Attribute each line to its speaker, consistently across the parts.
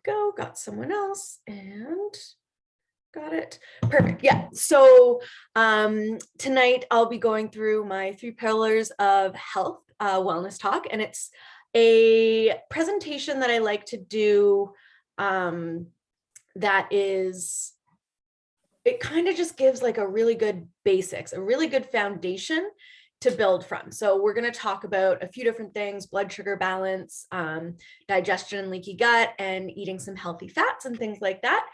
Speaker 1: go. Got someone else and got it. Perfect. Yeah. So tonight I'll be going through my 3 pillars of health, wellness talk, and it's a presentation that I like to do that is, it kind of just gives like a really good basics, a really good foundation to build from. So we're going to talk about a few different things: blood sugar balance, digestion and leaky gut, and eating some healthy fats and things like that.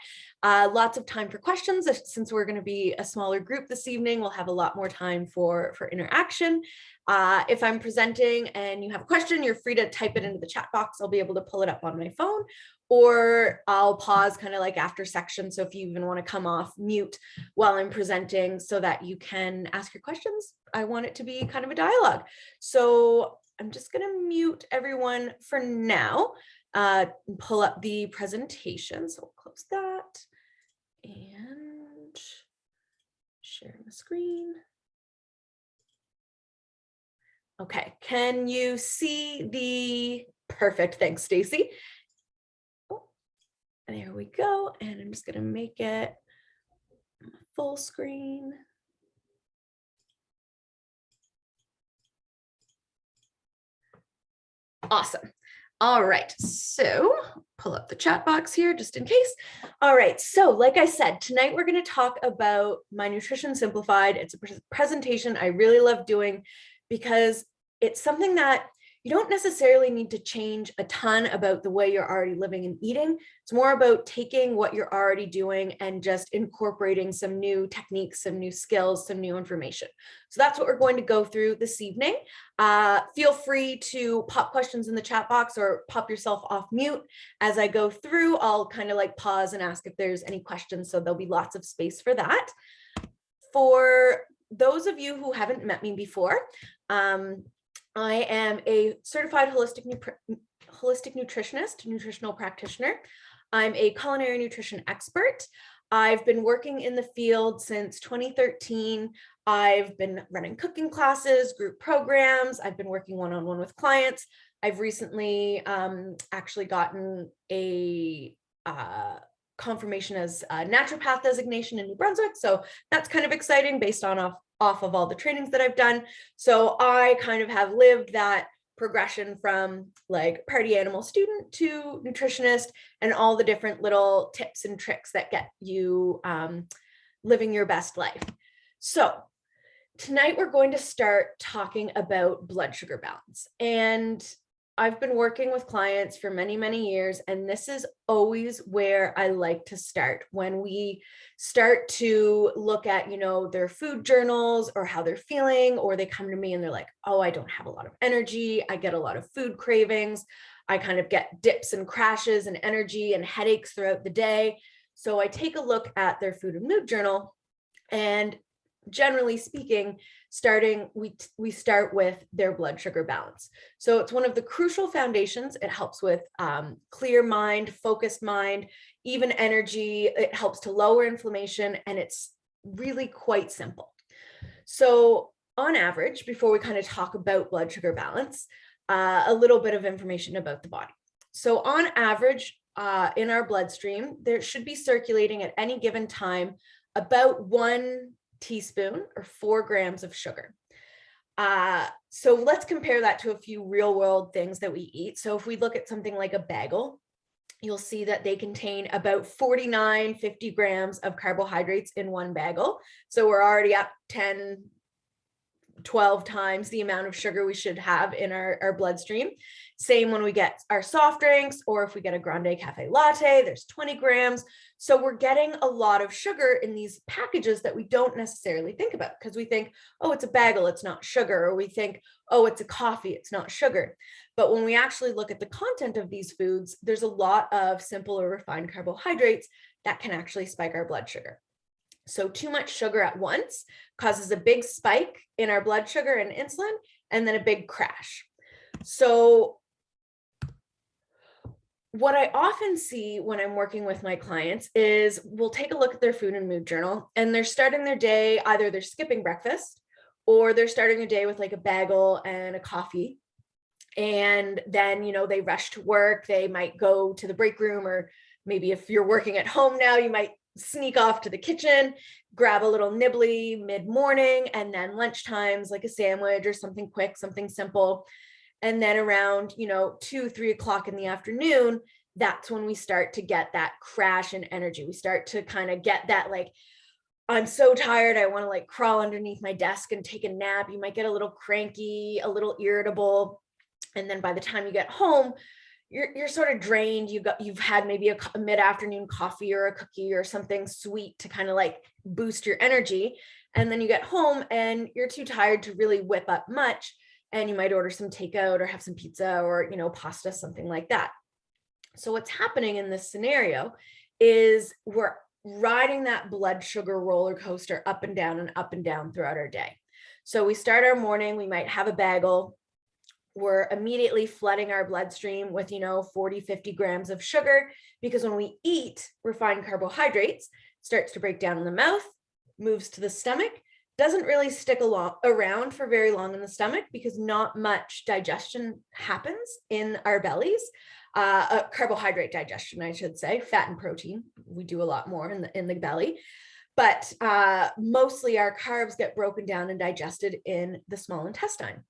Speaker 1: Lots of time for questions. Since we're going to be a smaller group this evening, we'll have a lot more time for interaction. If I'm presenting and you have a question, you're free to type it into the chat box. I'll be able to pull it up on my phone, or I'll pause kind of like after section. So if you even want to come off mute while I'm presenting so that you can ask your questions, I want it to be kind of a dialogue. So I'm just going to mute everyone for now, and pull up the presentation. So we'll close that and share the screen. Okay, can you see the perfect? Thanks, Stacy. Oh, there we go. And I'm just going to make it full screen. Awesome. All right, so pull up the chat box here just in case. All right, so like I said, tonight we're going to talk about my Nutrition Simplified. It's a presentation I really love doing because it's something that you don't necessarily need to change a ton about the way you're already living and eating. It's more about taking what you're already doing and just incorporating some new techniques, some new skills, some new information. So that's what we're going to go through this evening. Feel free to pop questions in the chat box or pop yourself off mute as I go through. I'll kind of like pause and ask if there's any questions, so there'll be lots of space for that. For those of you who haven't met me before, I am a certified holistic nutritionist, nutritional practitioner. I'm a culinary nutrition expert. I've been working in the field since 2013. I've been running cooking classes, group programs. I've been working one-on-one with clients. I've recently actually gotten a confirmation as a naturopath designation in New Brunswick. So that's kind of exciting based on off of all the trainings that I've done. So I kind of have lived that progression from like party animal student to nutritionist, and all the different little tips and tricks that get you living your best life. So tonight we're going to start talking about blood sugar balance. And I've been working with clients for many, many years, and this is always where I like to start when we start to look at, their food journals or how they're feeling, or they come to me and they're like, oh, I don't have a lot of energy. I get a lot of food cravings. I kind of get dips and crashes and energy and headaches throughout the day. So I take a look at their food and mood journal, and generally speaking, we start with their blood sugar balance. So it's one of the crucial foundations. It helps with clear mind, focused mind, even energy. It helps to lower inflammation, and it's really quite simple. So on average, before we kind of talk about blood sugar balance, a little bit of information about the body. So on average, in our bloodstream, there should be circulating at any given time about 1 teaspoon or 4 grams of sugar. So let's compare that to a few real world things that we eat. So if we look at something like a bagel, you'll see that they contain about 50 grams of carbohydrates in one bagel. So we're already up 10, 12 times the amount of sugar we should have in our bloodstream. Same when we get our soft drinks, or if we get a grande cafe latte, there's 20 grams. So we're getting a lot of sugar in these packages that we don't necessarily think about, because we think, oh, it's a bagel, it's not sugar. Or we think, oh, it's a coffee, it's not sugar. But when we actually look at the content of these foods, there's a lot of simple or refined carbohydrates that can actually spike our blood sugar. So too much sugar at once causes a big spike in our blood sugar and insulin, and then a big crash. So what I often see when I'm working with my clients is we'll take a look at their food and mood journal, and they're starting their day, either they're skipping breakfast or they're starting their day with like a bagel and a coffee. And then, they rush to work. They might go to the break room, or maybe if you're working at home now, you might sneak off to the kitchen, grab a little nibbly mid-morning, and then lunch times, like a sandwich or something quick, something simple. And then around, 2-3 o'clock in the afternoon, that's when we start to get that crash in energy. We start to kind of get that, like, I'm so tired, I want to like crawl underneath my desk and take a nap. You might get a little cranky, a little irritable. And then by the time you get home, you're sort of drained. You've had maybe a mid-afternoon coffee or a cookie or something sweet to kind of like boost your energy. And then you get home and you're too tired to really whip up much. And you might order some takeout or have some pizza or, pasta, something like that. So what's happening in this scenario is we're riding that blood sugar roller coaster up and down throughout our day. So we start our morning, we might have a bagel. We're immediately flooding our bloodstream with, 40, 50 grams of sugar, because when we eat refined carbohydrates, it starts to break down in the mouth, moves to the stomach, doesn't really stick around for very long in the stomach, because not much digestion happens in our bellies. Carbohydrate digestion, I should say. Fat and protein, we do a lot more in the belly, but mostly our carbs get broken down and digested in the small intestine.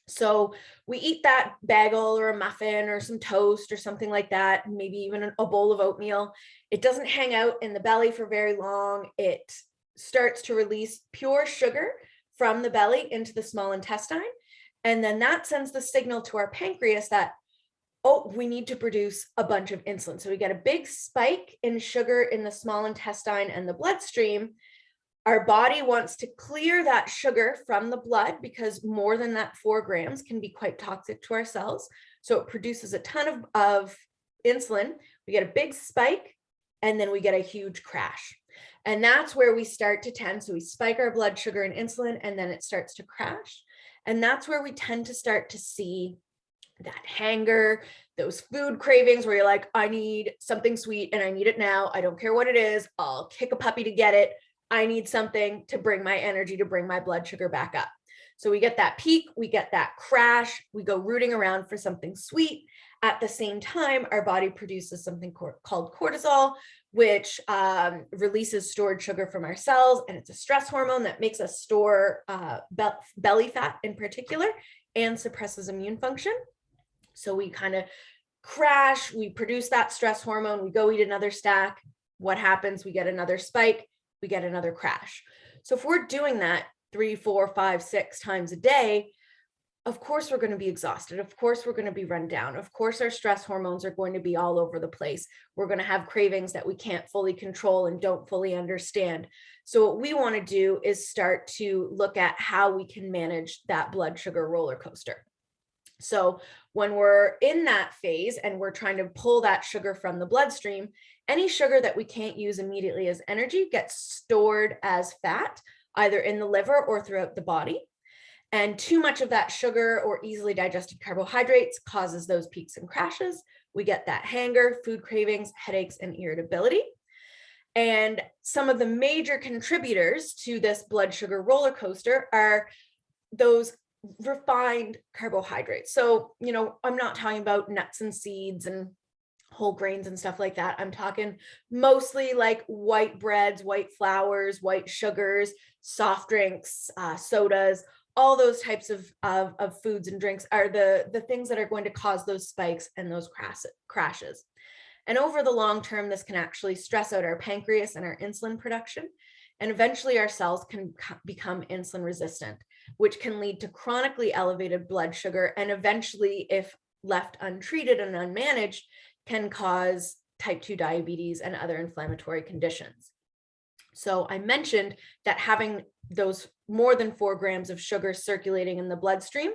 Speaker 1: So we eat that bagel or a muffin or some toast or something like that, maybe even a bowl of oatmeal. It doesn't hang out in the belly for very long. It starts to release pure sugar from the belly into the small intestine. And then that sends the signal to our pancreas that, oh, we need to produce a bunch of insulin. So we get a big spike in sugar in the small intestine and the bloodstream. Our body wants to clear that sugar from the blood, because more than that 4 grams can be quite toxic to our cells. So it produces a ton of insulin. We get a big spike, and then we get a huge crash. And that's where we start to tend. So we spike our blood sugar and insulin, and then it starts to crash. And that's where we tend to start to see that hanger, those food cravings where you're like, I need something sweet and I need it now. I don't care what it is. I'll kick a puppy to get it. I need something to bring my energy, to bring my blood sugar back up. So we get that peak, we get that crash, we go rooting around for something sweet. At the same time, our body produces something called cortisol, which releases stored sugar from our cells. And it's a stress hormone that makes us store belly fat in particular, and suppresses immune function. So we kind of crash, we produce that stress hormone, we go eat another snack. What happens? We get another spike, we get another crash. So if we're doing that 3, 4, 5, 6 times a day, of course we're going to be exhausted. Of course we're going to be run down. Of course our stress hormones are going to be all over the place. We're going to have cravings that we can't fully control and don't fully understand. So what we want to do is start to look at how we can manage that blood sugar roller coaster. So when we're in that phase and we're trying to pull that sugar from the bloodstream, any sugar that we can't use immediately as energy gets stored as fat, either in the liver or throughout the body. And too much of that sugar or easily digested carbohydrates causes those peaks and crashes. We get that hanger, food cravings, headaches, and irritability. And some of the major contributors to this blood sugar roller coaster are those refined carbohydrates. So, I'm not talking about nuts and seeds and whole grains and stuff like that. I'm talking mostly like white breads, white flours, white sugars, soft drinks, sodas. All those types of foods and drinks are the things that are going to cause those spikes and those crashes. And over the long term, this can actually stress out our pancreas and our insulin production. And eventually our cells can become insulin resistant, which can lead to chronically elevated blood sugar. And eventually, if left untreated and unmanaged, can cause type 2 diabetes and other inflammatory conditions. So I mentioned that having those more than 4 grams of sugar circulating in the bloodstream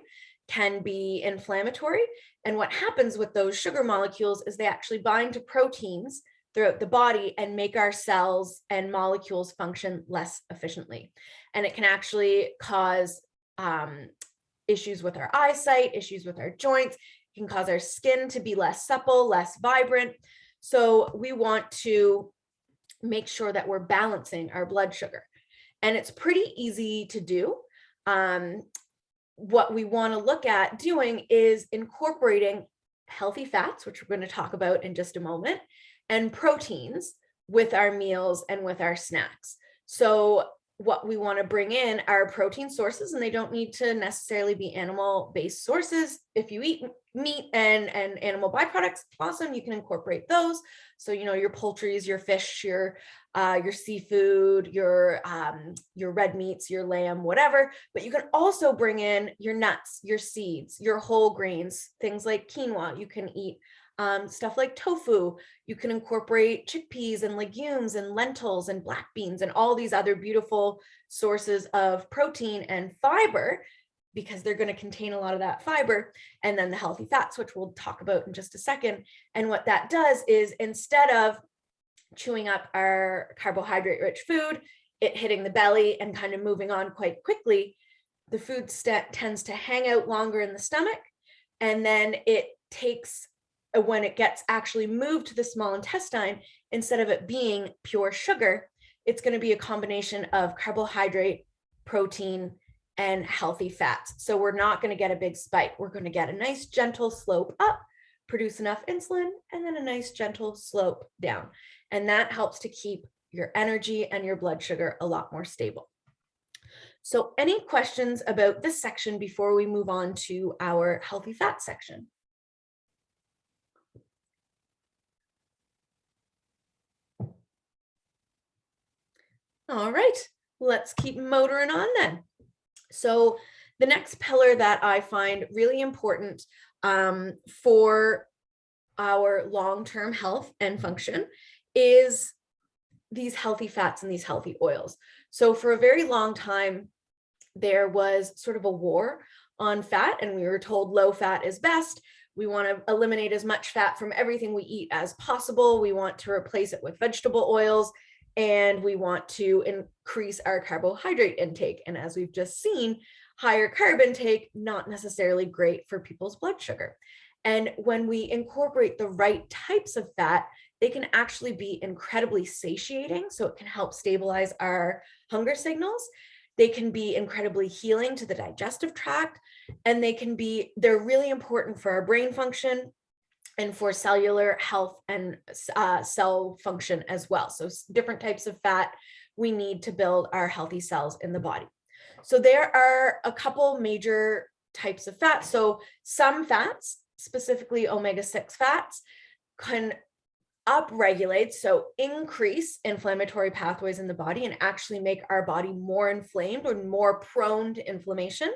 Speaker 1: can be inflammatory. And what happens with those sugar molecules is they actually bind to proteins throughout the body and make our cells and molecules function less efficiently. And it can actually cause issues with our eyesight, issues with our joints. It can cause our skin to be less supple, less vibrant. So we want to make sure that we're balancing our blood sugar. And it's pretty easy to do. what we want to look at doing is incorporating healthy fats, which we're going to talk about in just a moment, and proteins with our meals and with our snacks. So what we want to bring in are protein sources, and they don't need to necessarily be animal-based sources. If you eat meat and animal byproducts, awesome, you can incorporate those. So, you know, your poultries, your fish, your seafood, your red meats, your lamb, whatever. But you can also bring in your nuts, your seeds, your whole grains, things like quinoa. You can eat stuff like tofu. You can incorporate chickpeas and legumes and lentils and black beans and all these other beautiful sources of protein and fiber, because they're going to contain a lot of that fiber. And then the healthy fats, which we'll talk about in just a second. And what that does is, instead of chewing up our carbohydrate rich food, it hitting the belly and kind of moving on quite quickly, the food tends to hang out longer in the stomach. And then it takes, when it gets actually moved to the small intestine, instead of it being pure sugar, it's going to be a combination of carbohydrate, protein, and healthy fats. So we're not going to get a big spike. We're going to get a nice gentle slope up, produce enough insulin, and then a nice gentle slope down. And that helps to keep your energy and your blood sugar a lot more stable. So any questions about this section before we move on to our healthy fat section? All right, let's keep motoring on then. So the next pillar that I find really important for our long-term health and function is these healthy fats and these healthy oils. So for a very long time, there was sort of a war on fat, and we were told low fat is best. We want to eliminate as much fat from everything we eat as possible. We want to replace it with vegetable oils, and we want to increase our carbohydrate intake. And as we've just seen, higher carb intake, not necessarily great for people's blood sugar. And when we incorporate the right types of fat, they can actually be incredibly satiating. So it can help stabilize our hunger signals. They can be incredibly healing to the digestive tract, and they're really important for our brain function and for cellular health and cell function as well. So different types of fat we need to build our healthy cells in the body. So there are a couple major types of fats. So some fats, specifically omega-6 fats, can upregulate, so increase inflammatory pathways in the body and actually make our body more inflamed or more prone to inflammation.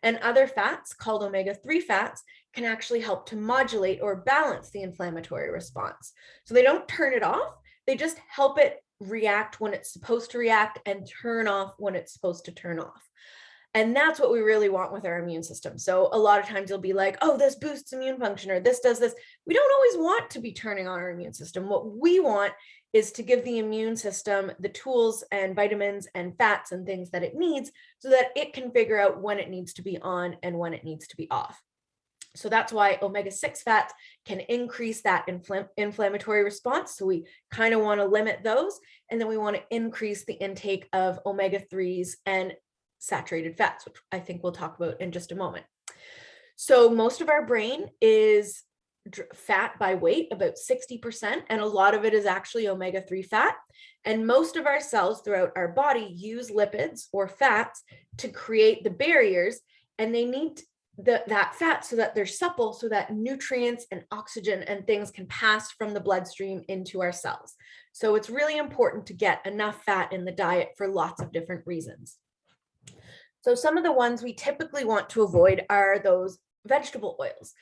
Speaker 1: And other fats, called omega-3 fats, can actually help to modulate or balance the inflammatory response. So they don't turn it off, they just help it react when it's supposed to react and turn off when it's supposed to turn off. And that's what we really want with our immune system. So a lot of times you'll be like, oh, this boosts immune function, or this does this. We don't always want to be turning on our immune system. What we want is to give the immune system the tools and vitamins and fats and things that it needs so that it can figure out when it needs to be on and when it needs to be off. So that's why omega-6 fats can increase that inflammatory response. So we kind of want to limit those. And then we want to increase the intake of omega-3s and saturated fats, which I think we'll talk about in just a moment. So most of our brain is fat by weight, about 60%, and a lot of it is actually omega-3 fat. And most of our cells throughout our body use lipids or fats to create the barriers, and they need that fat so that they're supple, so that nutrients and oxygen and things can pass from the bloodstream into our cells. So it's really important to get enough fat in the diet for lots of different reasons. So some of the ones we typically want to avoid are those vegetable oils.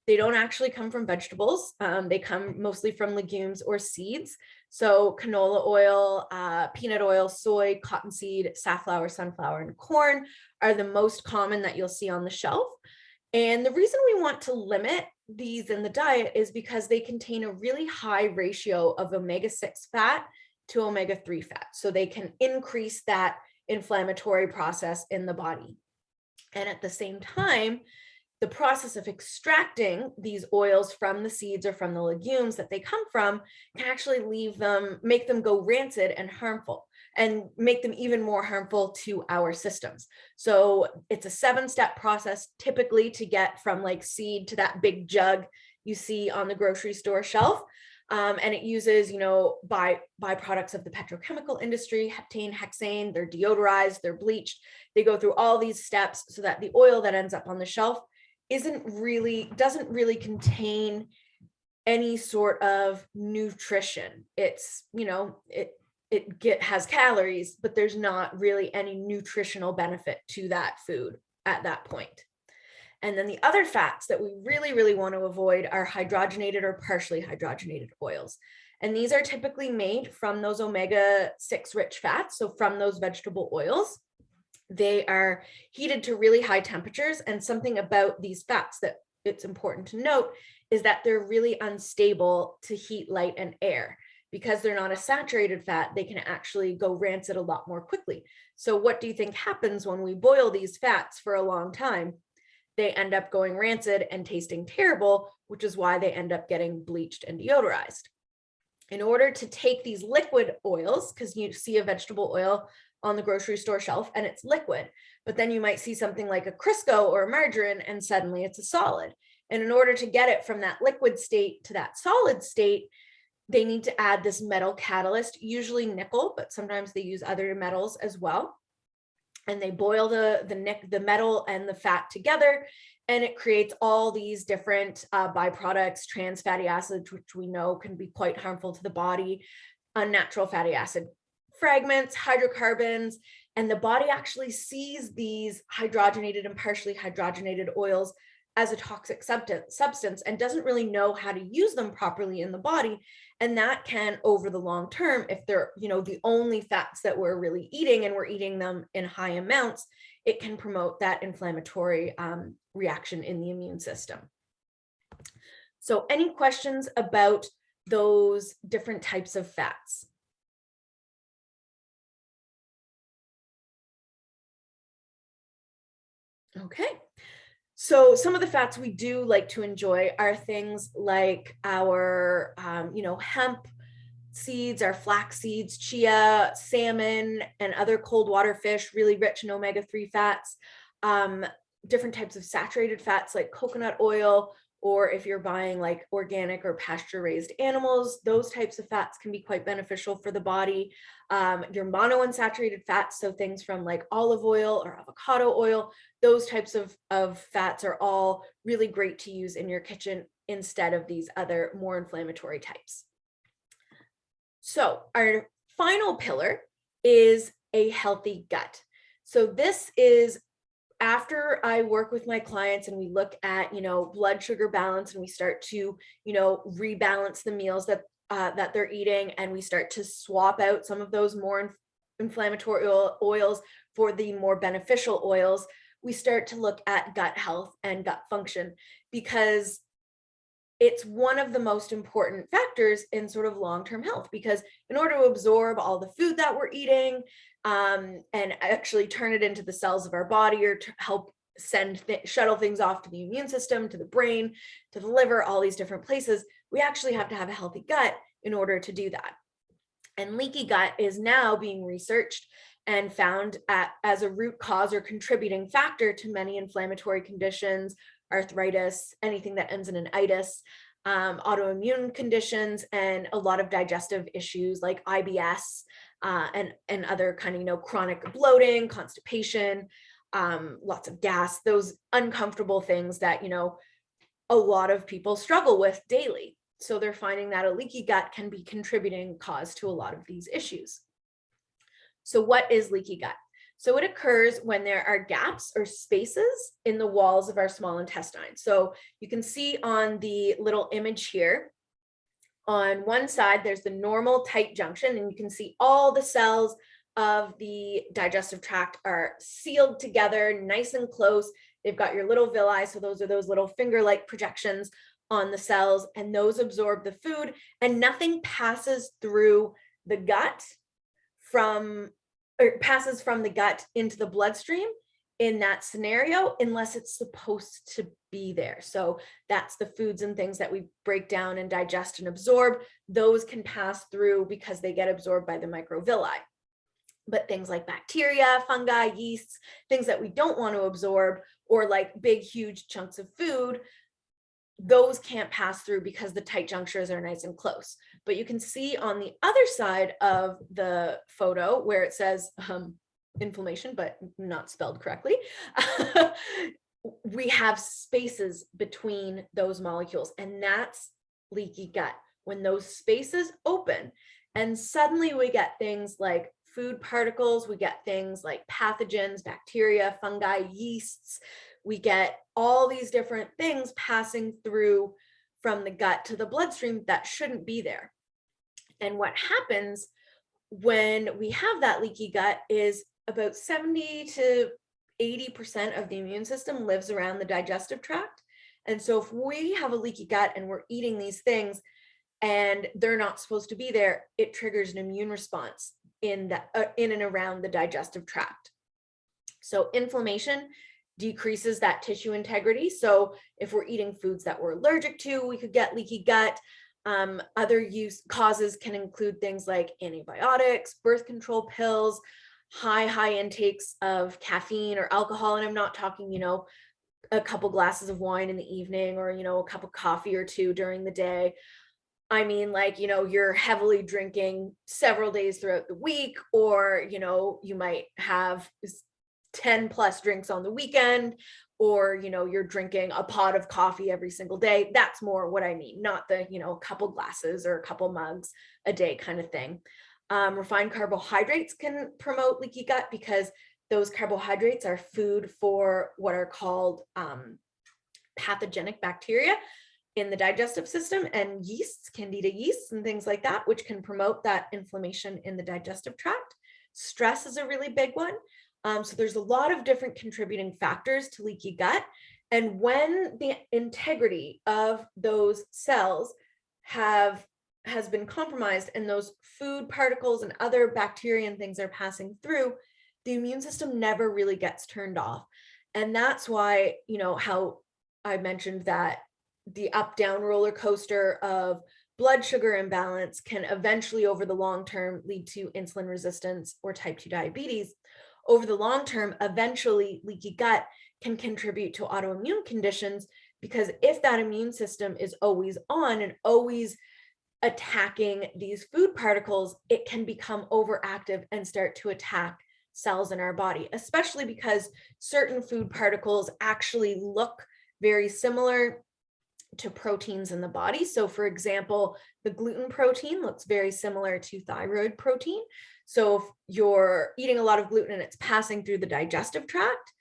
Speaker 1: They don't actually come from vegetables. They come mostly from legumes or seeds. So canola oil, peanut oil, soy, cottonseed, safflower, sunflower, and corn are the most common that you'll see on the shelf. And the reason we want to limit these in the diet is because they contain a really high ratio of omega-6 fat to omega-3 fat. So they can increase that inflammatory process in the body. And at the same time, the process of extracting these oils from the seeds or from the legumes that they come from can actually make them go rancid and harmful. and make them even more harmful to our systems. So it's a 7-step process typically to get from like seed to that big jug you see on the grocery store shelf. And it uses, byproducts of the petrochemical industry, heptane, hexane, they're deodorized, they're bleached. They go through all these steps so that the oil that ends up on the shelf doesn't really contain any sort of nutrition. It's, it has calories, but there's not really any nutritional benefit to that food at that point. And then the other fats that we really, really want to avoid are hydrogenated or partially hydrogenated oils. And these are typically made from those omega-6 rich fats, so from those vegetable oils. They are heated to really high temperatures, and something about these fats that it's important to note is that they're really unstable to heat, light, and air. Because they're not a saturated fat, they can actually go rancid a lot more quickly. So what do you think happens when we boil these fats for a long time? They end up going rancid and tasting terrible, which is why they end up getting bleached and deodorized. In order to take these liquid oils, because you see a vegetable oil on the grocery store shelf and it's liquid, but then you might see something like a Crisco or a margarine and suddenly it's a solid. And in order to get it from that liquid state to that solid state, they need to add this metal catalyst, usually nickel, but sometimes they use other metals as well. And they boil the metal and the fat together, and it creates all these different byproducts, trans fatty acids, which we know can be quite harmful to the body, unnatural fatty acid fragments, hydrocarbons, and the body actually sees these hydrogenated and partially hydrogenated oils as a toxic substance and doesn't really know how to use them properly in the body. And that can, over the long term, if they're, the only fats that we're really eating and we're eating them in high amounts, it can promote that inflammatory reaction in the immune system. So any questions about those different types of fats? Okay. So some of the fats we do like to enjoy are things like our, hemp seeds, our flax seeds, chia, salmon, and other cold water fish, really rich in omega-3 fats, different types of saturated fats like coconut oil, or if you're buying like organic or pasture-raised animals, those types of fats can be quite beneficial for the body. Your monounsaturated fats, so things from like olive oil or avocado oil, those types of fats are all really great to use in your kitchen instead of these other more inflammatory types. So our final pillar is a healthy gut. So this is after I work with my clients and we look at, blood sugar balance, and we start to, rebalance the meals that they're eating, and we start to swap out some of those more inflammatory oils for the more beneficial oils, we start to look at gut health and gut function, because it's one of the most important factors in sort of long-term health, because in order to absorb all the food that we're eating and actually turn it into the cells of our body, or to help shuttle things off to the immune system, to the brain, to the liver, all these different places, we actually have to have a healthy gut in order to do that. And leaky gut is now being researched and found as a root cause or contributing factor to many inflammatory conditions, arthritis, anything that ends in an itis, autoimmune conditions, and a lot of digestive issues like IBS and other kind of, chronic bloating, constipation, lots of gas, those uncomfortable things that, a lot of people struggle with daily. So they're finding that a leaky gut can be contributing cause to a lot of these issues. So what is leaky gut? So it occurs when there are gaps or spaces in the walls of our small intestine. So you can see on the little image here, on one side, there's the normal tight junction, and you can see all the cells of the digestive tract are sealed together, nice and close. They've got your little villi, so those are those little finger-like projections on the cells, and those absorb the food, and nothing passes through the gut passes from the gut into the bloodstream in that scenario, unless it's supposed to be there. So that's the foods and things that we break down and digest and absorb. Those can pass through because they get absorbed by the microvilli. But things like bacteria, fungi, yeasts, things that we don't want to absorb, or like big, huge chunks of food, those can't pass through because the tight junctures are nice and close. But you can see on the other side of the photo where it says inflammation, but not spelled correctly, we have spaces between those molecules, and that's leaky gut. When those spaces open and suddenly we get things like food particles, we get things like pathogens, bacteria, fungi, yeasts, we get all these different things passing through from the gut to the bloodstream that shouldn't be there. And what happens when we have that leaky gut is about 70 to 80% of the immune system lives around the digestive tract. And so if we have a leaky gut and we're eating these things and they're not supposed to be there, it triggers an immune response in and around the digestive tract. So inflammation decreases that tissue integrity. So if we're eating foods that we're allergic to, we could get leaky gut. Other causes can include things like antibiotics, birth control pills, high intakes of caffeine or alcohol. And I'm not talking, a couple glasses of wine in the evening or, a cup of coffee or two during the day. I mean, like, you're heavily drinking several days throughout the week, or, you might have 10 plus drinks on the weekend, or, you're drinking a pot of coffee every single day. That's more what I mean, not the, a couple glasses or a couple mugs a day kind of thing. Refined carbohydrates can promote leaky gut because those carbohydrates are food for what are called pathogenic bacteria in the digestive system, and yeasts, candida yeasts and things like that, which can promote that inflammation in the digestive tract. Stress is a really big one. So there's a lot of different contributing factors to leaky gut. And when the integrity of those cells has been compromised and those food particles and other bacteria and things are passing through, the immune system never really gets turned off. And that's why, how I mentioned that the up-down roller coaster of blood sugar imbalance can eventually, over the long term, lead to insulin resistance or type 2 diabetes. Over the long term, eventually, leaky gut can contribute to autoimmune conditions, because if that immune system is always on and always attacking these food particles, it can become overactive and start to attack cells in our body, especially because certain food particles actually look very similar to proteins in the body. So for example, the gluten protein looks very similar to thyroid protein. So if you're eating a lot of gluten and it's passing through the digestive tract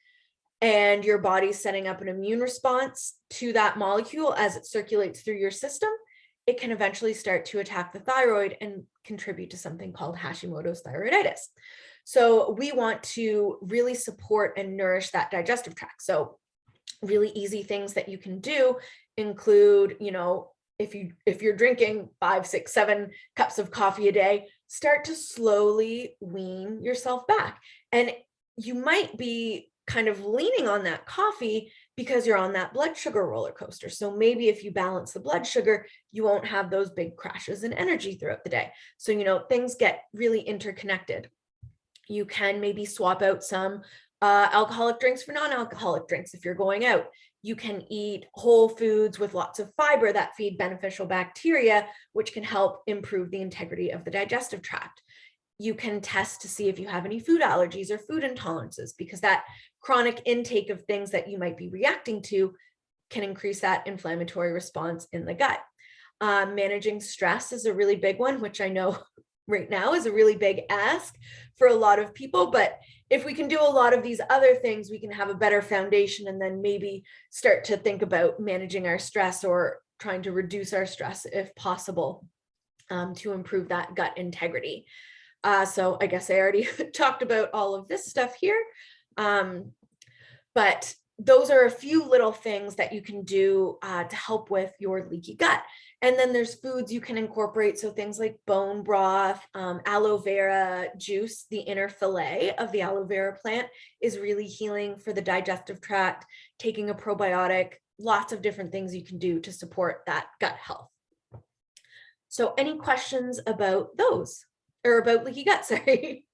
Speaker 1: and your body's setting up an immune response to that molecule as it circulates through your system, it can eventually start to attack the thyroid and contribute to something called Hashimoto's thyroiditis. So we want to really support and nourish that digestive tract. So really easy things that you can do include, if you're drinking 5, 6, 7 cups of coffee a day, start to slowly wean yourself back. And you might be kind of leaning on that coffee because you're on that blood sugar roller coaster. So maybe if you balance the blood sugar, you won't have those big crashes in energy throughout the day. So, things get really interconnected. You can maybe swap out some alcoholic drinks for non-alcoholic drinks if you're going out. You can eat whole foods with lots of fiber that feed beneficial bacteria, which can help improve the integrity of the digestive tract. You can test to see if you have any food allergies or food intolerances, because that chronic intake of things that you might be reacting to can increase that inflammatory response in the gut. Managing stress is a really big one, which I know right now is a really big ask for a lot of people. But if we can do a lot of these other things, we can have a better foundation and then maybe start to think about managing our stress or trying to reduce our stress if possible, to improve that gut integrity. So I guess I already talked about all of this stuff here. But those are a few little things that you can do to help with your leaky gut. And then there's foods you can incorporate. So things like bone broth, aloe vera juice, the inner fillet of the aloe vera plant is really healing for the digestive tract. Taking a probiotic, lots of different things you can do to support that gut health. So any questions about those, or about leaky gut, sorry?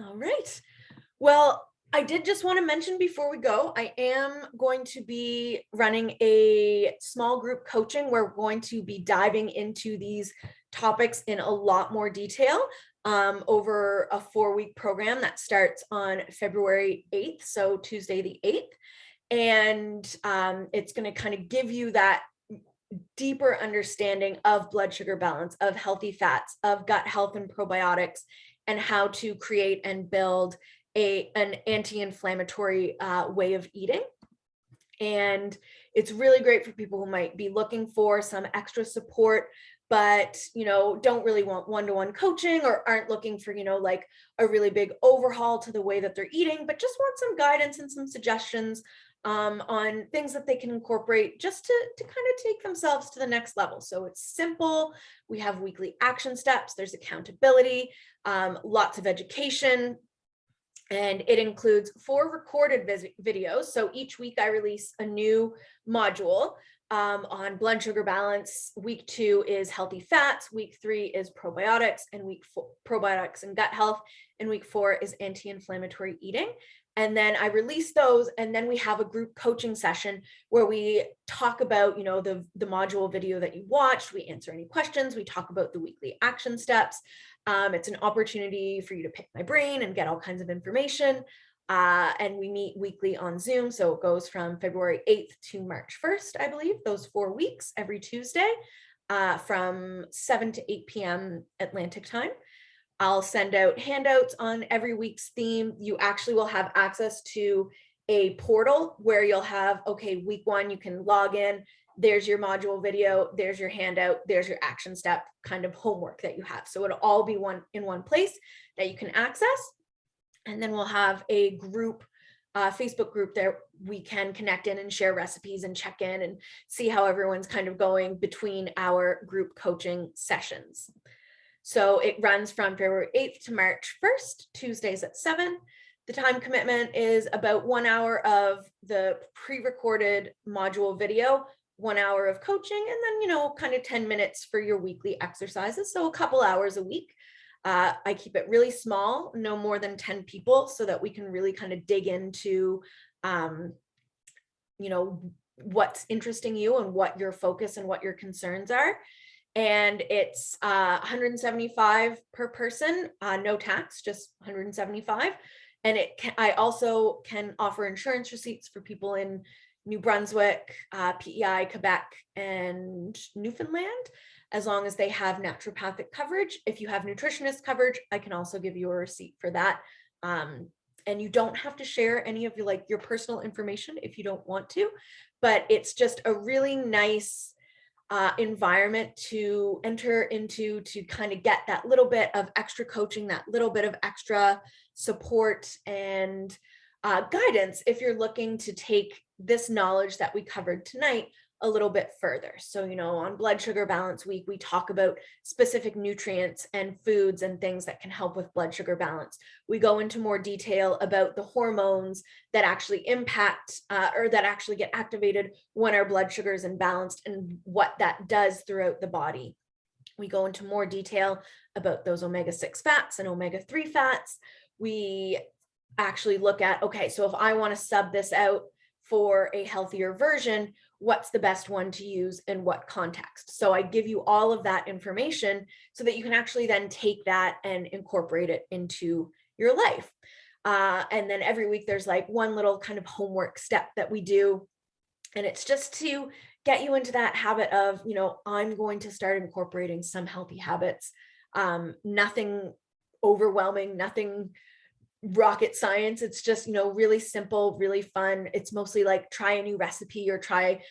Speaker 1: All right. Well, I did just want to mention before we go, I am going to be running a small group coaching where we're going to be diving into these topics in a lot more detail over a 4-week program that starts on February 8th, so Tuesday the 8th. And it's going to kind of give you that deeper understanding of blood sugar balance, of healthy fats, of gut health and probiotics, and how to create and build an anti-inflammatory way of eating. And it's really great for people who might be looking for some extra support, but don't really want one-to-one coaching, or aren't looking for like a really big overhaul to the way that they're eating, but just want some guidance and some suggestions on things that they can incorporate just to kind of take themselves to the next level. So it's simple. We have weekly action steps. There's accountability, lots of education, and it includes 4 recorded videos. So each week I release a new module on blood sugar balance. Week 2 is healthy fats. Week 3 is probiotics, and week 4 probiotics and gut health. And week 4 is anti-inflammatory eating. And then I release those, and then we have a group coaching session where we talk about, the module video that you watched. We answer any questions. We talk about the weekly action steps. It's an opportunity for you to pick my brain and get all kinds of information. And we meet weekly on Zoom. So it goes from February 8th to March 1st, I believe, those 4 weeks, every Tuesday from 7 to 8 p.m. Atlantic time. I'll send out handouts on every week's theme. You actually will have access to a portal where you'll have, okay, week 1, you can log in. There's your module video. There's your handout. There's your action step kind of homework that you have. So it'll all be in one place that you can access. And then we'll have a group, Facebook group that we can connect in and share recipes and check in and see how everyone's kind of going between our group coaching sessions. So it runs from February 8th to March 1st, Tuesdays at 7. The time commitment is about 1 hour of the pre-recorded module video, 1 hour of coaching, and then, kind of 10 minutes for your weekly exercises. So a couple hours a week. I keep it really small, no more than 10 people, so that we can really kind of dig into, what's interesting you and what your focus and what your concerns are. And it's $175 per person, no tax, just $175. And I also can offer insurance receipts for people in New Brunswick, PEI, Quebec, and Newfoundland, as long as they have naturopathic coverage. If you have nutritionist coverage, I can also give you a receipt for that. And you don't have to share any of your personal information if you don't want to, but it's just a really nice environment to enter into, to kind of get that little bit of extra coaching, that little bit of extra support and guidance if you're looking to take this knowledge that we covered tonight a little bit further. So, on Blood Sugar Balance Week, we talk about specific nutrients and foods and things that can help with blood sugar balance. We go into more detail about the hormones that actually impact or that actually get activated when our blood sugar is imbalanced and what that does throughout the body. We go into more detail about those omega-6 fats and omega-3 fats. We actually look at, okay, so if I want to sub this out for a healthier version, what's the best one to use in what context? So I give you all of that information so that you can actually then take that and incorporate it into your life. And then every week there's one little kind of homework step that we do. And it's just to get you into that habit of, I'm going to start incorporating some healthy habits. Nothing overwhelming, nothing rocket science. It's just, really simple, really fun. It's mostly try a new recipe, or try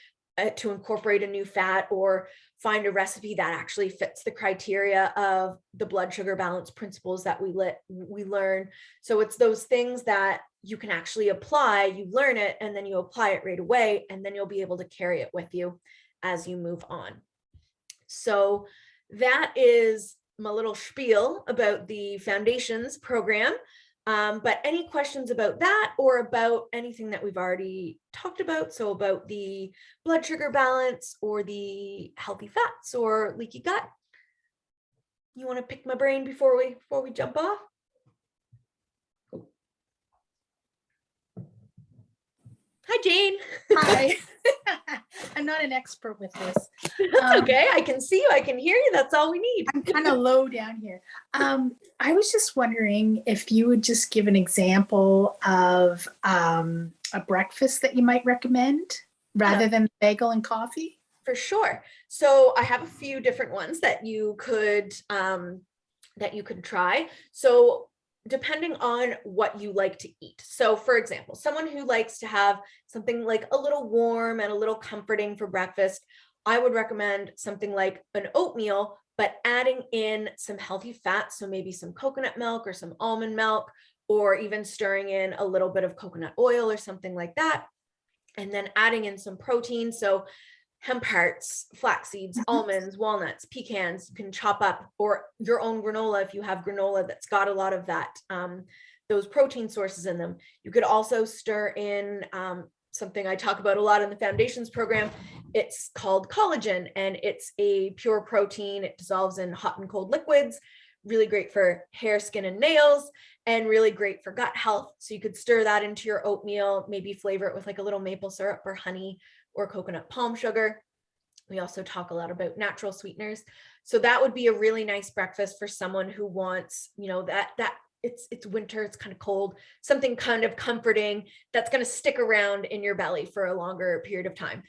Speaker 1: to incorporate a new fat, or find a recipe that actually fits the criteria of the blood sugar balance principles that we learn. So it's those things that you can actually apply. You learn it and then you apply it right away, and then you'll be able to carry it with you as you move on. So that is my little spiel about the Foundations program. But any questions about that, or about anything that we've already talked about? So about the blood sugar balance, or the healthy fats, or leaky gut? You want to pick my brain before we jump off? Hi, Jane.
Speaker 2: Hi. I'm not an expert with this.
Speaker 1: That's okay. I can see you. I can hear you. That's all we need.
Speaker 2: I'm kind of low down here. I was just wondering if you would just give an example of a breakfast that you might recommend rather than bagel and coffee.
Speaker 1: For sure. So I have a few different ones that you could try. So depending on what you like to eat. So for example, someone who likes to have something like a little warm and a little comforting for breakfast, I would recommend something like an oatmeal, but adding in some healthy fats. So maybe some coconut milk or some almond milk, or even stirring in a little bit of coconut oil or something like that. And then adding in some protein. So hemp hearts, flax seeds, almonds, walnuts, pecans, you can chop up, or your own granola if you have granola that's got a lot of that, those protein sources in them. You could also stir in something I talk about a lot in the foundations program. It's called collagen, and it's a pure protein. It dissolves in hot and cold liquids, really great for hair, skin, and nails, and really great for gut health. So you could stir that into your oatmeal, maybe flavor it with like a little maple syrup or honey or coconut palm sugar. We also talk a lot about natural sweeteners. So that would be a really nice breakfast for someone who wants, that it's winter, it's kind of cold, something kind of comforting that's going to stick around in your belly for a longer period of time.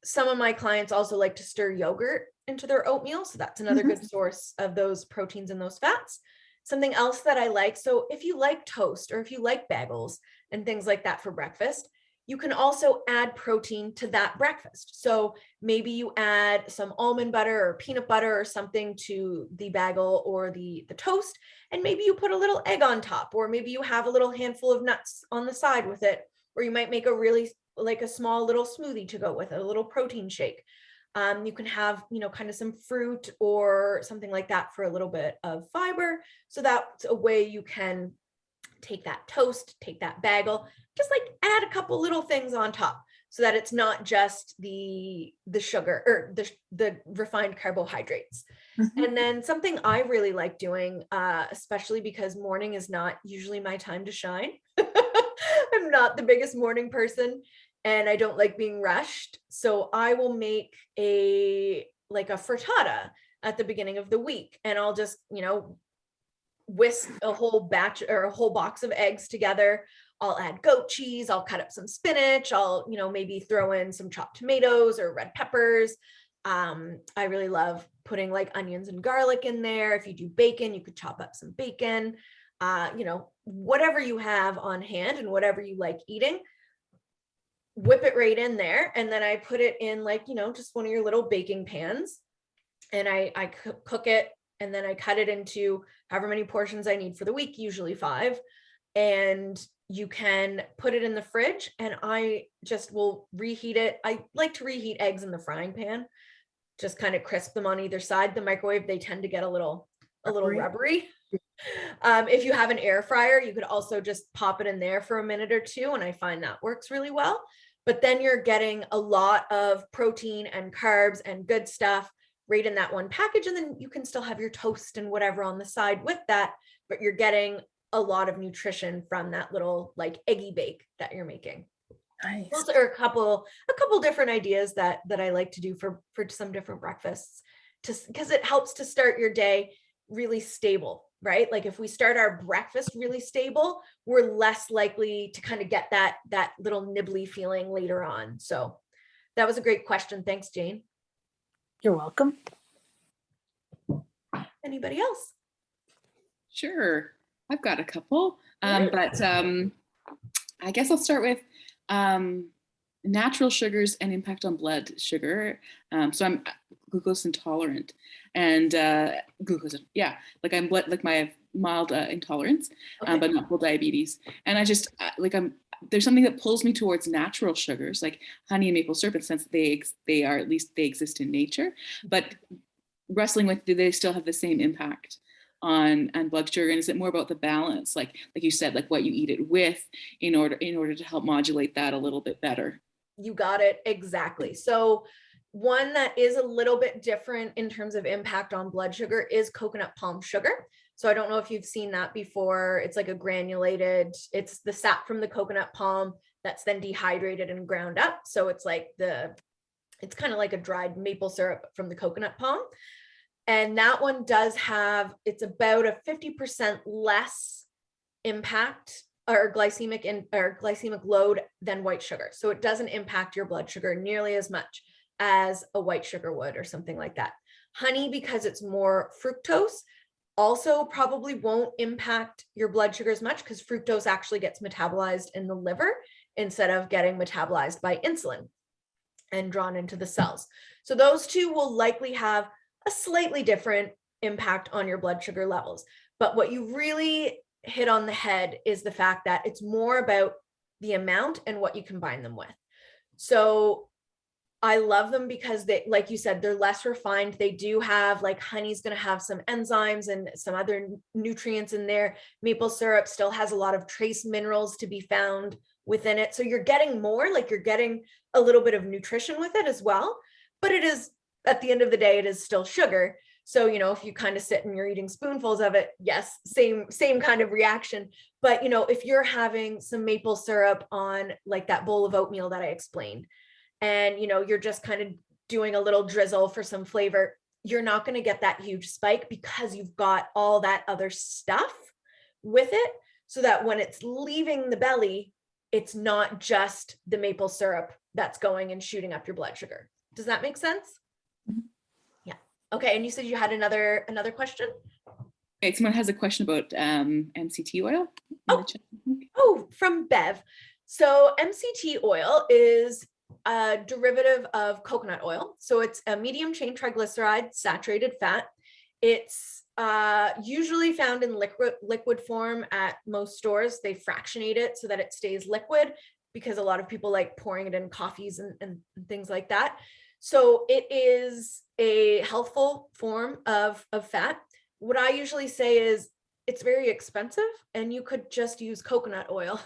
Speaker 1: Some of my clients also like to stir yogurt into their oatmeal. So that's another good source of those proteins and those fats. Something else that I like, so if you like toast or if you like bagels and things like that for breakfast, you can also add protein to that breakfast. So maybe you add some almond butter or peanut butter or something to the bagel or the toast, and maybe you put a little egg on top, or maybe you have a little handful of nuts on the side with it, or you might make a really like a small little smoothie to go with it, a little protein shake. You can have, kind of some fruit or something like that for a little bit of fiber. So that's a way you can take that toast, take that bagel, just like add a couple little things on top so that it's not just the sugar or the refined carbohydrates. And then something I really like doing, especially because morning is not usually my time to shine. I'm not the biggest morning person and I don't like being rushed. So I will make a frittata at the beginning of the week, and I'll just, whisk a whole batch or a whole box of eggs together. I'll add goat cheese, I'll cut up some spinach, I'll, maybe throw in some chopped tomatoes or red peppers. I really love putting like onions and garlic in there. If you do bacon, you could chop up some bacon, whatever you have on hand and whatever you like eating, whip it right in there. And then I put it in like, just one of your little baking pans, and I cook it, and then I cut it into however many portions I need for the week, usually 5. And you can put it in the fridge, and I just will reheat it. I like to reheat eggs in the frying pan, just kind of crisp them on either side. The microwave, they tend to get a little rubbery. If you have an air fryer, you could also just pop it in there for a minute or two, and I find that works really well. But then you're getting a lot of protein and carbs and good stuff right in that one package. And then you can still have your toast and whatever on the side with that, but you're getting a lot of nutrition from that little like eggy bake that you're making.
Speaker 2: Nice.
Speaker 1: Those are a couple different ideas that I like to do for some different breakfasts, because it helps to start your day really stable, right? Like if we start our breakfast really stable, we're less likely to kind of get that little nibbly feeling later on. So that was a great question. Thanks, Jane.
Speaker 2: You're welcome.
Speaker 1: Anybody else?
Speaker 3: Sure. I've got a couple, but I guess I'll start with natural sugars and impact on blood sugar. So I'm glucose intolerant, and glucose, yeah, like I'm I have mild intolerance, but not full diabetes. And I just there's something that pulls me towards natural sugars like honey and maple syrup, in the sense that they are, at least they exist in nature. But wrestling with, do they still have the same impact on blood sugar, and is it more about the balance, like you said, like what you eat it with in order to help modulate that a little bit better?
Speaker 1: You got it, exactly. So one that is a little bit different in terms of impact on blood sugar is coconut palm sugar. So I don't know if you've seen that before. It's like a granulated, it's the sap from the coconut palm that's then dehydrated and ground up. So it's like it's kind of like a dried maple syrup from the coconut palm. And that one does have, it's about a 50% less impact or glycemic load than white sugar. So it doesn't impact your blood sugar nearly as much as a white sugar would or something like that. Honey, because it's more fructose, also probably won't impact your blood sugar as much because fructose actually gets metabolized in the liver instead of getting metabolized by insulin and drawn into the cells. So those two will likely have a slightly different impact on your blood sugar levels. But what you really hit on the head is the fact that it's more about the amount and what you combine them with. So I love them because they, like you said, they're less refined. They do have, like, honey's going to have some enzymes and some other nutrients in there. Maple syrup still has a lot of trace minerals to be found within it. So you're getting more, like you're getting a little bit of nutrition with it as well. But it is, at the end of the day, it is still sugar. So, you know, if you kind of sit and you're eating spoonfuls of it, yes, same kind of reaction. But, you know, if you're having some maple syrup on like that bowl of oatmeal that I explained, and, you know, you're just kind of doing a little drizzle for some flavor, you're not going to get that huge spike because you've got all that other stuff with it, so that when it's leaving the belly, it's not just the maple syrup that's going and shooting up your blood sugar. Does that make sense?
Speaker 3: Mm-hmm.
Speaker 1: Yeah. Okay. And you said you had another question?
Speaker 3: Okay, someone has a question about MCT oil.
Speaker 1: From Bev. So MCT oil is a derivative of coconut oil. So it's a medium chain triglyceride saturated fat. It's usually found in liquid form at most stores. They fractionate it so that it stays liquid because a lot of people like pouring it in coffees and things like that. So it is a healthful form of fat. What I usually say is it's very expensive and you could just use coconut oil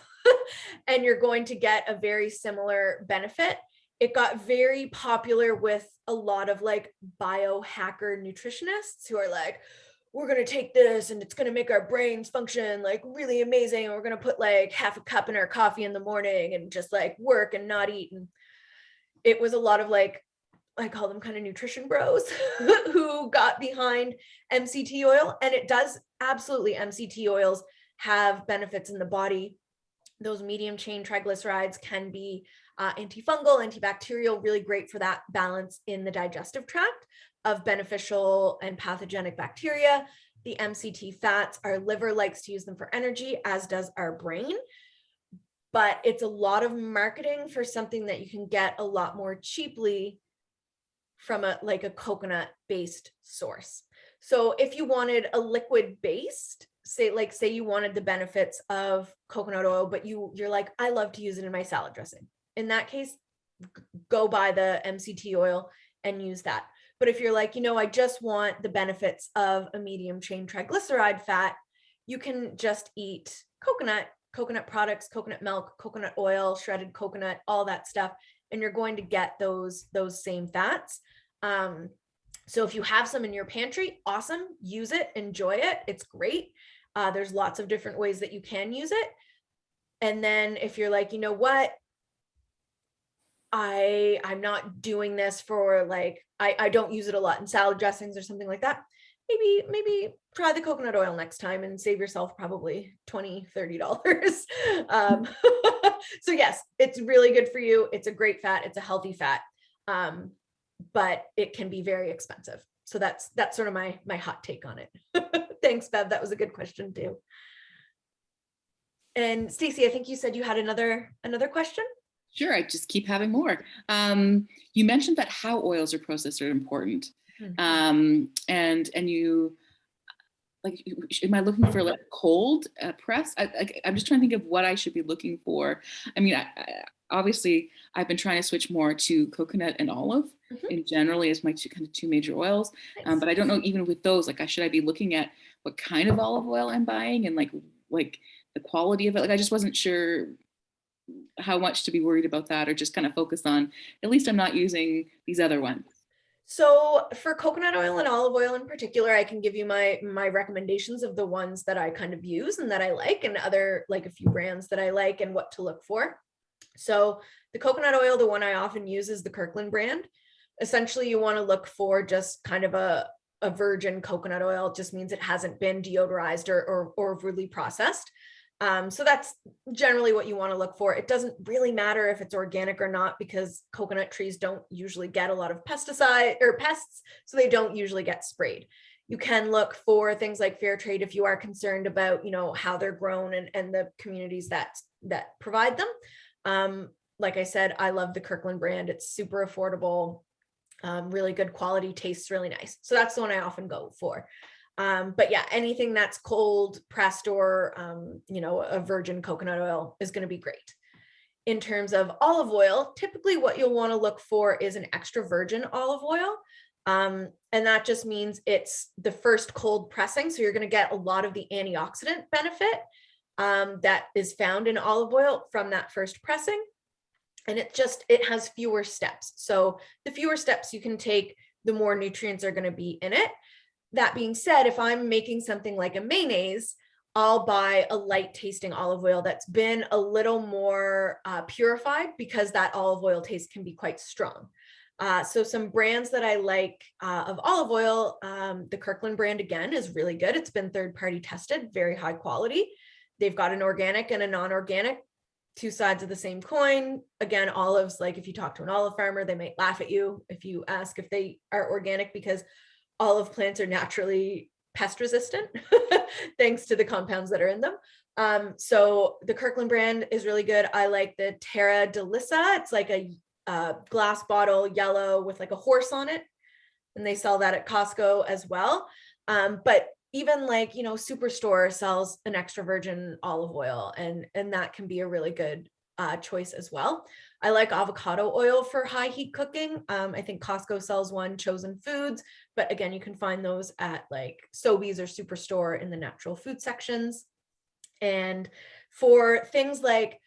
Speaker 1: and you're going to get a very similar benefit. It got very popular with a lot of like biohacker nutritionists who are like, we're going to take this and it's going to make our brains function like really amazing. And we're going to put like half a cup in our coffee in the morning and just like work and not eat. And it was a lot of like, I call them kind of nutrition bros who got behind MCT oil. And it does absolutely, MCT oils have benefits in the body. Those medium chain triglycerides can be antifungal, antibacterial, really great for that balance in the digestive tract of beneficial and pathogenic bacteria. The MCT fats, our liver likes to use them for energy, as does our brain. But it's a lot of marketing for something that you can get a lot more cheaply from a coconut based source. So if you wanted a liquid based, say you wanted the benefits of coconut oil, but you're like, I love to use it in my salad dressing. In that case, go buy the MCT oil and use that. But if you're like, I just want the benefits of a medium chain triglyceride fat, you can just eat coconut products, coconut milk, coconut oil, shredded coconut, all that stuff. And you're going to get those same fats. So if you have some in your pantry, awesome, use it, enjoy it. It's great. There's lots of different ways that you can use it. And then if you're like, you know what, I'm not doing this for I don't use it a lot in salad dressings or something like that. Maybe try the coconut oil next time and save yourself probably $20-$30. So yes, it's really good for you. It's a great fat. It's a healthy fat. But it can be very expensive. So that's sort of my hot take on it. Thanks, Bev. That was a good question too. And Stacey, I think you said you had another question.
Speaker 3: Sure, I just keep having more. You mentioned that how oils are processed are important. Mm-hmm. And you, like, am I looking for like cold press? I'm just trying to think of what I should be looking for. I mean, obviously, I've been trying to switch more to coconut and olive in generally as my two major oils. Nice. But I don't know, even with those, like, should I be looking at what kind of olive oil I'm buying and like the quality of it? Like, I just wasn't sure how much to be worried about that, or just kind of focus on, at least I'm not using these other ones.
Speaker 1: So for coconut oil and olive oil in particular, I can give you my recommendations of the ones that I kind of use and that I like, and other, like a few brands that I like and what to look for. So the coconut oil, the one I often use is the Kirkland brand. Essentially, you want to look for just kind of a virgin coconut oil. It just means it hasn't been deodorized or overly processed. So that's generally what you want to look for. It doesn't really matter if it's organic or not, because coconut trees don't usually get a lot of pesticide or pests, so they don't usually get sprayed. You can look for things like fair trade if you are concerned about, you know, how they're grown and the communities that provide them. Like I said, I love the Kirkland brand. It's super affordable, really good quality, tastes really nice. So that's the one I often go for. But yeah, anything that's cold pressed or, you know, a virgin coconut oil is going to be great. In terms of olive oil, typically what you'll want to look for is an extra virgin olive oil. And that just means it's the first cold pressing. So you're going to get a lot of the antioxidant benefit that is found in olive oil from that first pressing. And it has fewer steps. So the fewer steps you can take, the more nutrients are going to be in it. That being said, if I'm making something like a mayonnaise, I'll buy a light tasting olive oil that's been a little more purified, because that olive oil taste can be quite strong. So some brands that I like of olive oil, the Kirkland brand again is really good. It's been third-party tested, very high quality. They've got an organic and a non-organic, two sides of the same coin. Again, olives, like if you talk to an olive farmer, they might laugh at you if you ask if they are organic, because olive plants are naturally pest resistant thanks to the compounds that are in them. So the Kirkland brand is really good. I like the Terra Delissa. It's like a glass bottle, yellow with like a horse on it. And they sell that at Costco as well. But even like, you know, Superstore sells an extra virgin olive oil, and that can be a really good choice as well. I like avocado oil for high heat cooking. I think Costco sells one, Chosen Foods, but again, you can find those at like Sobeys or Superstore in the natural food sections. And for things like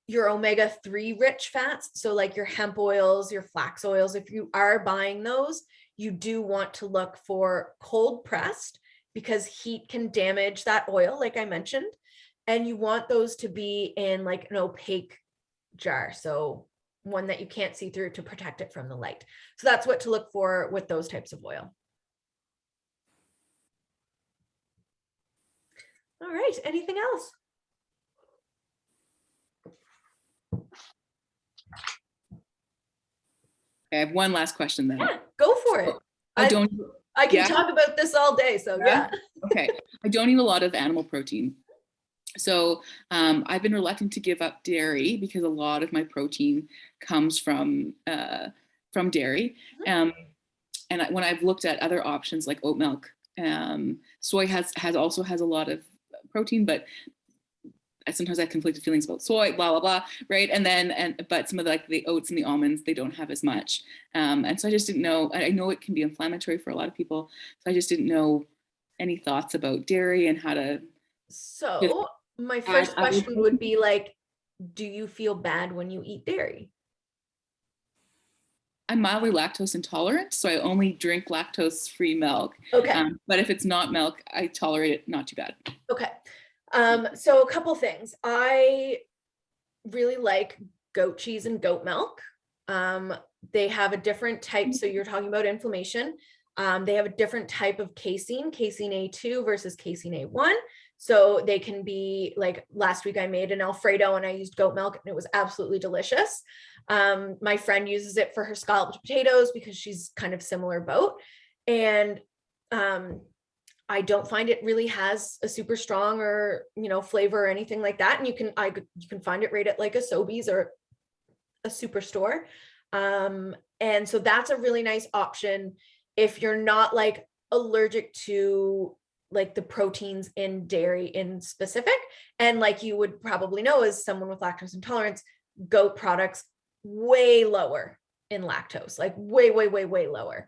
Speaker 1: your omega-3 rich fats, so like your hemp oils, your flax oils, if you are buying those, you do want to look for cold pressed, because heat can damage that oil, like I mentioned. And you want those to be in like an opaque jar, so one that you can't see through, to protect it from the light. So that's what to look for with those types of oil. All right, anything else?
Speaker 3: I have one last question then.
Speaker 1: Yeah, go for it.
Speaker 3: I
Speaker 1: can talk about this all day, so yeah.
Speaker 3: Okay, I don't eat a lot of animal protein. So I've been reluctant to give up dairy, because a lot of my protein comes from dairy. And when I've looked at other options like oat milk, soy also has a lot of protein, but sometimes I have conflicted feelings about soy, blah, blah, blah, right? But some of the oats and the almonds, they don't have as much. And so I just didn't know, I know it can be inflammatory for a lot of people. So I just didn't know any thoughts about dairy and how to.
Speaker 1: So my first question would be like, do you feel bad when you eat dairy?
Speaker 3: I'm mildly lactose intolerant, so I only drink lactose-free milk.
Speaker 1: Okay.
Speaker 3: But if it's not milk, I tolerate it not too bad.
Speaker 1: Okay. So a couple things. I really like goat cheese and goat milk. They have a different type. So you're talking about inflammation. They have a different type of casein A2 versus casein A1. So they can be like, last week I made an Alfredo and I used goat milk and it was absolutely delicious. My friend uses it for her scalloped potatoes because she's kind of similar boat. And I don't find it really has a super strong or, you know, flavor or anything like that. And you can find it right at like a Sobeys or a Superstore. And so that's a really nice option if you're not like allergic to like the proteins in dairy in specific. And like you would probably know, as someone with lactose intolerance, goat products way lower in lactose, like way, way, way, way lower.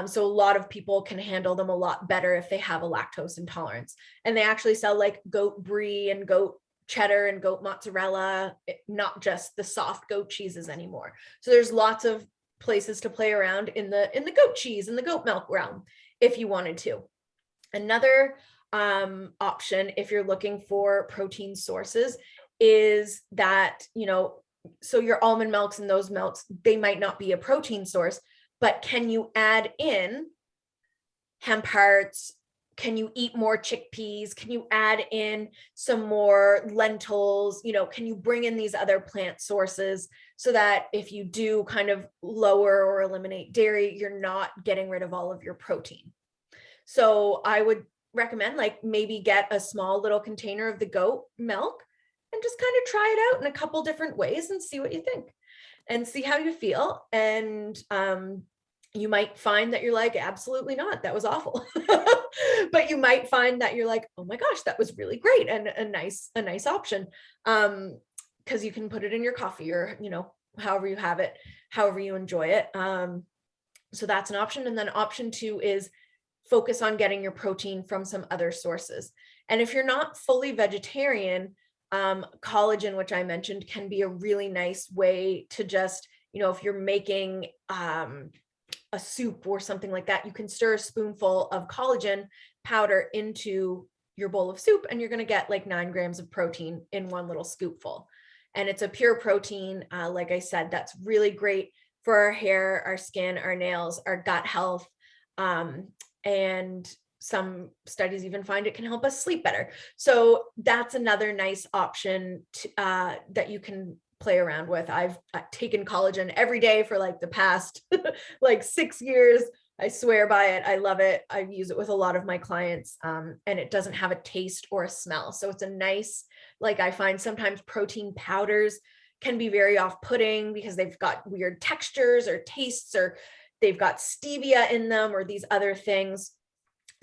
Speaker 1: So a lot of people can handle them a lot better if they have a lactose intolerance. And they actually sell like goat brie and goat cheddar and goat mozzarella, not just the soft goat cheeses anymore. So there's lots of places to play around in the goat cheese and the goat milk realm if you wanted to. Another option, if you're looking for protein sources, is that, you know, so your almond milks and those milks, they might not be a protein source, but can you add in hemp hearts? Can you eat more chickpeas? Can you add in some more lentils? You know, can you bring in these other plant sources so that if you do kind of lower or eliminate dairy, you're not getting rid of all of your protein? So I would recommend like maybe get a small little container of the goat milk and just kind of try it out in a couple different ways and see what you think and see how you feel. And you might find that you're like, absolutely not, that was awful. But you might find that you're like, oh my gosh, that was really great and a nice option. Because you can put it in your coffee or, you know, however you have it, however you enjoy it. So that's an option. And then option 2 is focus on getting your protein from some other sources. And if you're not fully vegetarian, collagen, which I mentioned, can be a really nice way to just, you know, if you're making a soup or something like that, you can stir a spoonful of collagen powder into your bowl of soup and you're going to get like 9 grams of protein in one little scoopful. And it's a pure protein. Like I said, that's really great for our hair, our skin, our nails, our gut health. And some studies even find it can help us sleep better. So that's another nice option to, that you can play around with. I've taken collagen every day for like the past like 6 years. I swear by it. I love it. I use it with a lot of my clients, and it doesn't have a taste or a smell. So it's a nice, like I find sometimes protein powders can be very off-putting because they've got weird textures or tastes, or they've got stevia in them or these other things.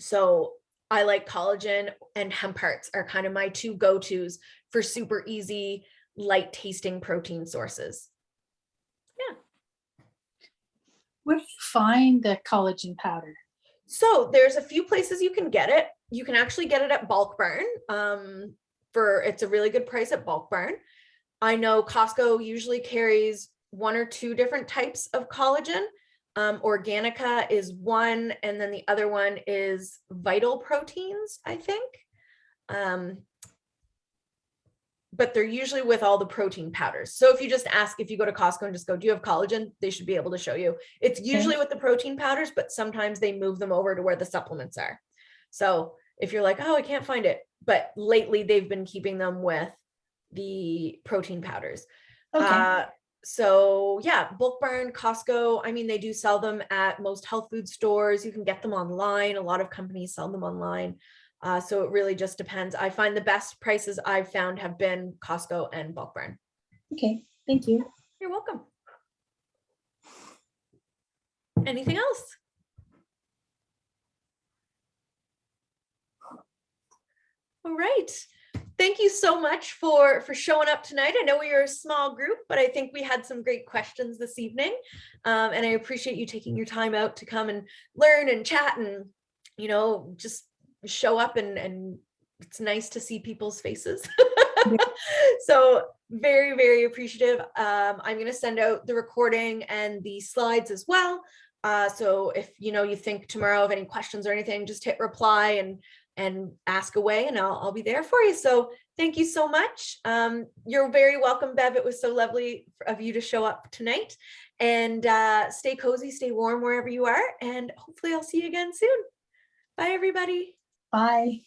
Speaker 1: So I like collagen, and hemp hearts are kind of my 2 go-tos for super easy, light tasting protein sources. Yeah.
Speaker 2: Where do you find the collagen powder?
Speaker 1: So there's a few places you can get it. You can actually get it at Bulk Barn. It's a really good price at Bulk Barn. I know Costco usually carries 1 or 2 different types of collagen. Organica is one, and then the other one is Vital Proteins, I think. But they're usually with all the protein powders. So if you just ask, if you go to Costco and just go, do you have collagen? They should be able to show you. It's usually with the protein powders, but sometimes they move them over to where the supplements are. So if you're like, oh, I can't find it, but lately they've been keeping them with the protein powders.
Speaker 2: Okay.
Speaker 1: So yeah, Bulk Barn, Costco, I mean, they do sell them at most health food stores. You can get them online. A lot of companies sell them online. So it really just depends. I find the best prices I've found have been Costco and Bulk Barn.
Speaker 2: Okay, thank you.
Speaker 1: You're welcome. Anything else? All right. Thank you so much for showing up tonight. I know we are a small group, but I think we had some great questions this evening. And I appreciate you taking your time out to come and learn and chat and, you know, just show up, and it's nice to see people's faces. So very, very appreciative. I'm going to send out the recording and the slides as well. So if, you know, you think tomorrow of any questions or anything, just hit reply and ask away, and I'll be there for you. So thank you so much. You're very welcome, Bev. It was so lovely of you to show up tonight, and stay cozy, stay warm wherever you are. And hopefully I'll see you again soon. Bye, everybody.
Speaker 2: Bye.